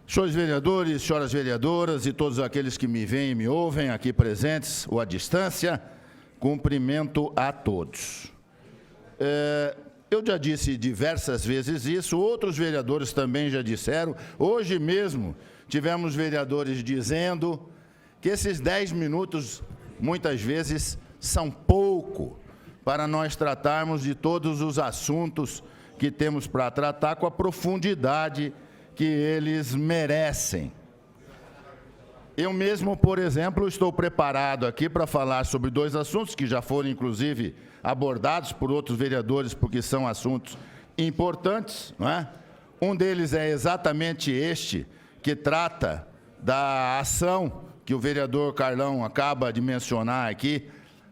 Senhores vereadores, senhoras vereadoras e todos aqueles que me veem e me ouvem aqui presentes ou à distância, cumprimento a todos. Eu já disse diversas vezes isso, outros vereadores também já disseram. Hoje mesmo tivemos vereadores dizendo que esses 10 minutos, muitas vezes, são pouco para nós tratarmos de todos os assuntos que temos para tratar com a profundidade que eles merecem. Eu mesmo, por exemplo, estou preparado aqui para falar sobre 2 assuntos que já foram, inclusive, abordados por outros vereadores, porque são assuntos importantes, não é? Um deles é exatamente este, que trata da ação que o vereador Carlão acaba de mencionar aqui,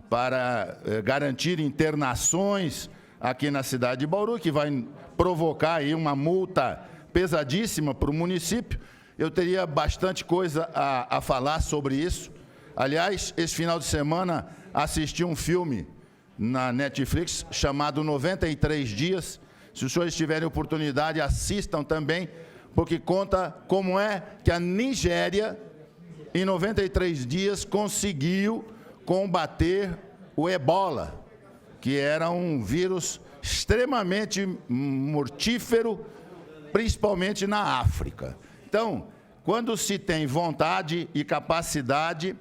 para garantir internações aqui na cidade de Bauru, que vai provocar aí uma multa pesadíssima para o município. Eu teria bastante coisa a falar sobre isso. Aliás, esse final de semana assisti um filme na Netflix chamado 93 Dias. Se os senhores tiverem oportunidade, assistam também, porque conta como é que a Nigéria, em 93 dias, conseguiu combater o ebola, que era um vírus extremamente mortífero, principalmente na África. Então, quando se tem vontade e capacidade,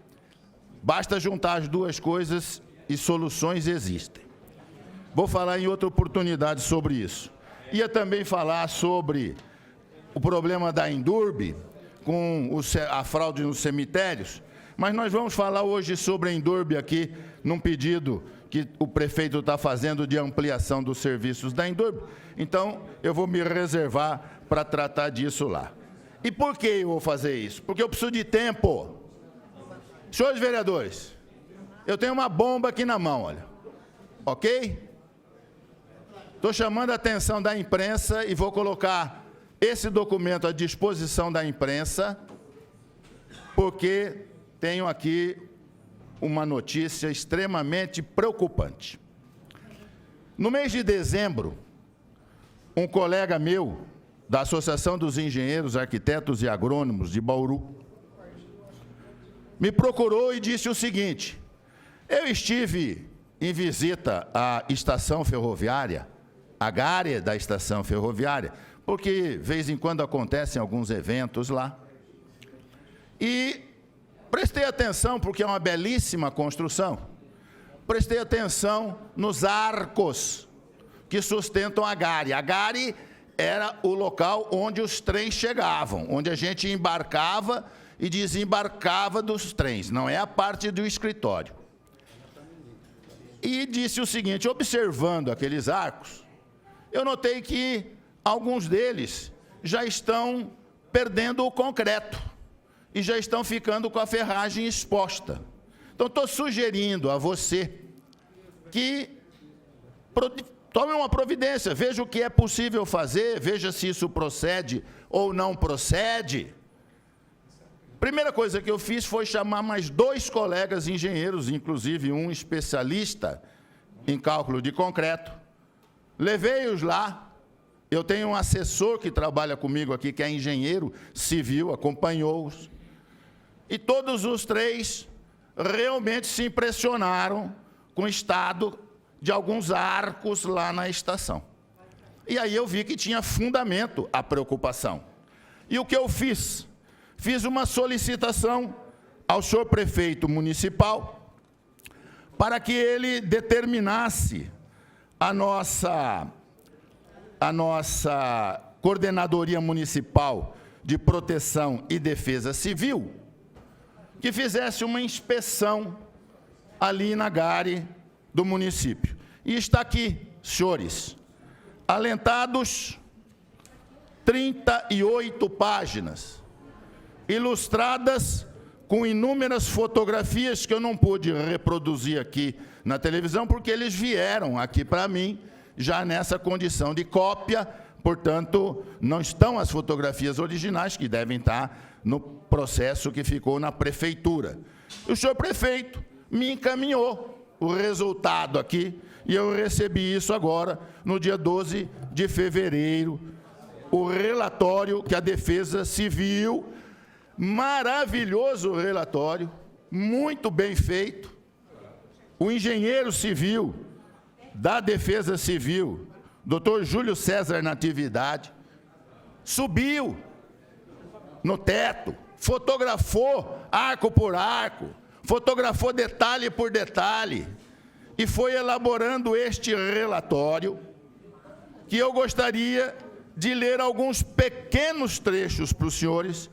basta juntar as 2 coisas e soluções existem. Vou falar em outra oportunidade sobre isso. Ia também falar sobre o problema da Endurbe, com a fraude nos cemitérios, mas nós vamos falar hoje sobre a Endurbe aqui, num pedido que o prefeito está fazendo de ampliação dos serviços da Endurbe. Então, eu vou me reservar para tratar disso lá. E por que eu vou fazer isso? Porque eu preciso de tempo. Senhores vereadores, eu tenho uma bomba aqui na mão, olha. Ok? Estou chamando a atenção da imprensa e vou colocar esse documento à disposição da imprensa, porque tenho aqui uma notícia extremamente preocupante. No mês de dezembro, um colega meu, da Associação dos Engenheiros, Arquitetos e Agrônomos de Bauru, me procurou e disse o seguinte: eu estive em visita à estação ferroviária, à área da estação ferroviária, porque, de vez em quando, acontecem alguns eventos lá, e prestei atenção, porque é uma belíssima construção, prestei atenção nos arcos que sustentam a gare. A gare era o local onde os trens chegavam, onde a gente embarcava e desembarcava dos trens, não é a parte do escritório. E disse o seguinte: observando aqueles arcos, eu notei que alguns deles já estão perdendo o concreto e já estão ficando com a ferragem exposta. Então, estou sugerindo a você que tome uma providência, veja o que é possível fazer, veja se isso procede ou não procede. Primeira coisa que eu fiz foi chamar mais 2 colegas engenheiros, inclusive um especialista em cálculo de concreto. Levei-os lá. Eu tenho um assessor que trabalha comigo aqui, que é engenheiro civil, acompanhou-os. E todos os 3 realmente se impressionaram com o estado de alguns arcos lá na estação. E aí eu vi que tinha fundamento a preocupação. E o que eu fiz? Fiz uma solicitação ao senhor prefeito municipal para que ele determinasse a nossa Coordenadoria Municipal de Proteção e Defesa Civil, que fizesse uma inspeção ali na gare do município. E está aqui, senhores, alentados 38 páginas, ilustradas com inúmeras fotografias que eu não pude reproduzir aqui na televisão, porque eles vieram aqui para mim já nessa condição de cópia, portanto, não estão as fotografias originais, que devem estar no processo que ficou na prefeitura. O senhor prefeito me encaminhou o resultado aqui, e eu recebi isso agora, no dia 12 de fevereiro, o relatório que a Defesa Civil, maravilhoso relatório, muito bem feito, o engenheiro civil da Defesa Civil, Dr. Júlio César Natividade, subiu no teto, fotografou arco por arco, fotografou detalhe por detalhe, e foi elaborando este relatório, que eu gostaria de ler alguns pequenos trechos para os senhores,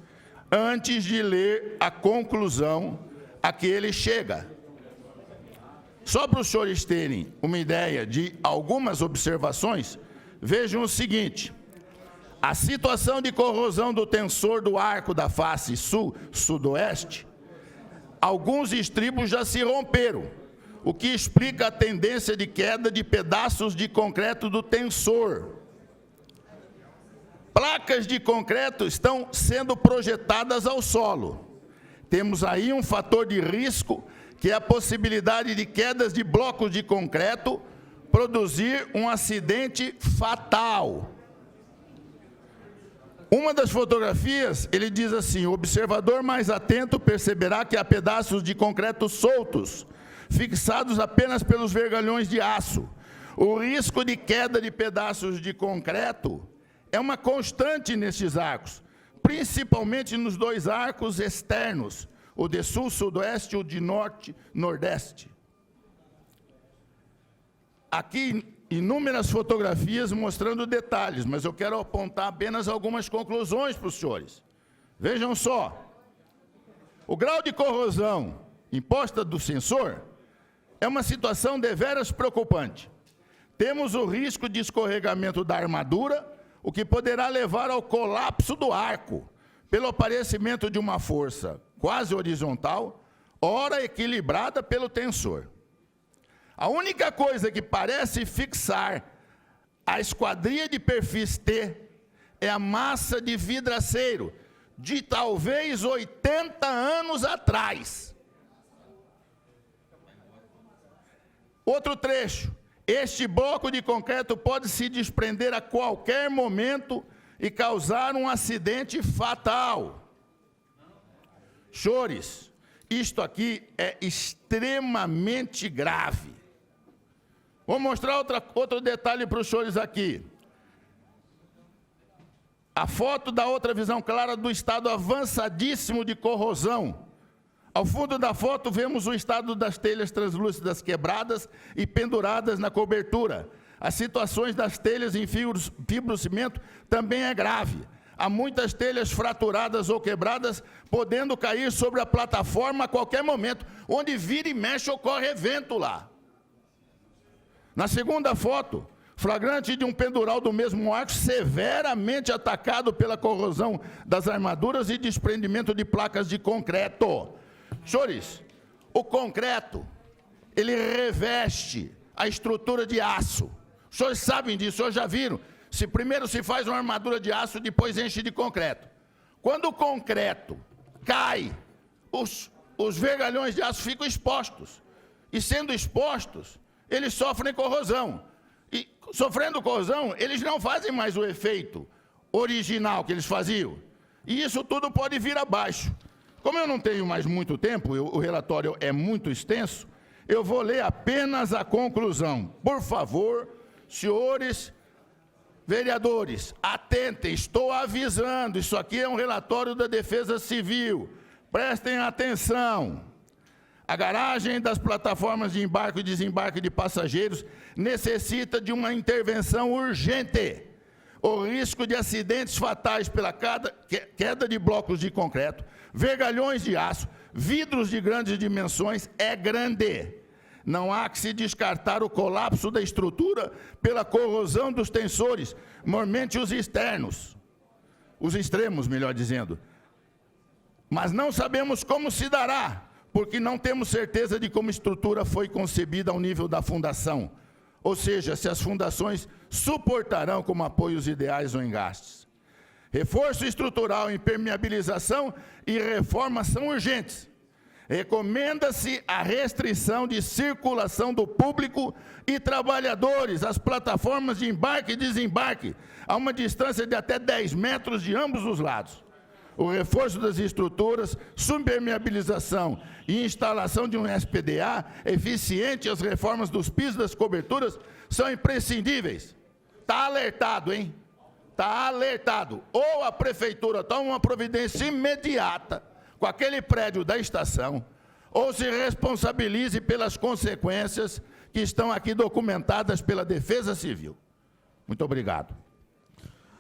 antes de ler a conclusão a que ele chega. Só para os senhores terem uma ideia de algumas observações, vejam o seguinte: a situação de corrosão do tensor do arco da face sul-sudoeste, alguns estribos já se romperam, o que explica a tendência de queda de pedaços de concreto do tensor. Placas de concreto estão sendo projetadas ao solo. Temos aí um fator de risco, que é a possibilidade de quedas de blocos de concreto produzir um acidente fatal. Uma das fotografias, ele diz assim: o observador mais atento perceberá que há pedaços de concreto soltos, fixados apenas pelos vergalhões de aço. O risco de queda de pedaços de concreto é uma constante nestes arcos, principalmente nos dois arcos externos, o de sul-sudoeste e o de norte-nordeste. Aqui, inúmeras fotografias mostrando detalhes, mas eu quero apontar apenas algumas conclusões para os senhores. Vejam só, o grau de corrosão imposta do sensor é uma situação deveras preocupante. Temos o risco de escorregamento da armadura, o que poderá levar ao colapso do arco, pelo aparecimento de uma força quase horizontal, ora equilibrada pelo tensor. A única coisa que parece fixar a esquadria de perfis T é a massa de vidraceiro, de talvez 80 anos atrás. Outro trecho. Este bloco de concreto pode se desprender a qualquer momento e causar um acidente fatal. Senhores, isto aqui é extremamente grave. Vou mostrar outro detalhe para os senhores aqui. A foto da outra visão clara do estado avançadíssimo de corrosão. Ao fundo da foto, vemos o estado das telhas translúcidas quebradas e penduradas na cobertura. As situações das telhas em fibrocimento também é grave. Há muitas telhas fraturadas ou quebradas, podendo cair sobre a plataforma a qualquer momento, onde vira e mexe ocorre evento lá. Na segunda foto, flagrante de um pendural do mesmo arco severamente atacado pela corrosão das armaduras e desprendimento de placas de concreto. Senhores, o concreto, ele reveste a estrutura de aço. Os senhores sabem disso, os senhores já viram. Primeiro se faz uma armadura de aço, depois enche de concreto. Quando o concreto cai, os vergalhões de aço ficam expostos. E sendo expostos, eles sofrem corrosão. E sofrendo corrosão, eles não fazem mais o efeito original que eles faziam. E isso tudo pode vir abaixo. Como eu não tenho mais muito tempo, o relatório é muito extenso, eu vou ler apenas a conclusão. Por favor, senhores vereadores, atentem, estou avisando, isso aqui é um relatório da Defesa Civil, prestem atenção. A garagem das plataformas de embarque e desembarque de passageiros necessita de uma intervenção urgente. O risco de acidentes fatais pela queda de blocos de concreto, vergalhões de aço, vidros de grandes dimensões é grande. Não há que se descartar o colapso da estrutura pela corrosão dos tensores, normalmente os externos, os extremos, melhor dizendo. Mas não sabemos como se dará, porque não temos certeza de como a estrutura foi concebida ao nível da fundação, ou seja, se as fundações suportarão como apoios ideais ou engastes. Reforço estrutural, impermeabilização e reforma são urgentes. Recomenda-se a restrição de circulação do público e trabalhadores às plataformas de embarque e desembarque, a uma distância de até 10 metros de ambos os lados. O reforço das estruturas, subpermeabilização e instalação de um SPDA eficiente e as reformas dos pisos das coberturas são imprescindíveis. Está alertado, hein? Está alertado. Ou a prefeitura toma uma providência imediata com aquele prédio da estação, ou se responsabilize pelas consequências que estão aqui documentadas pela Defesa Civil. Muito obrigado.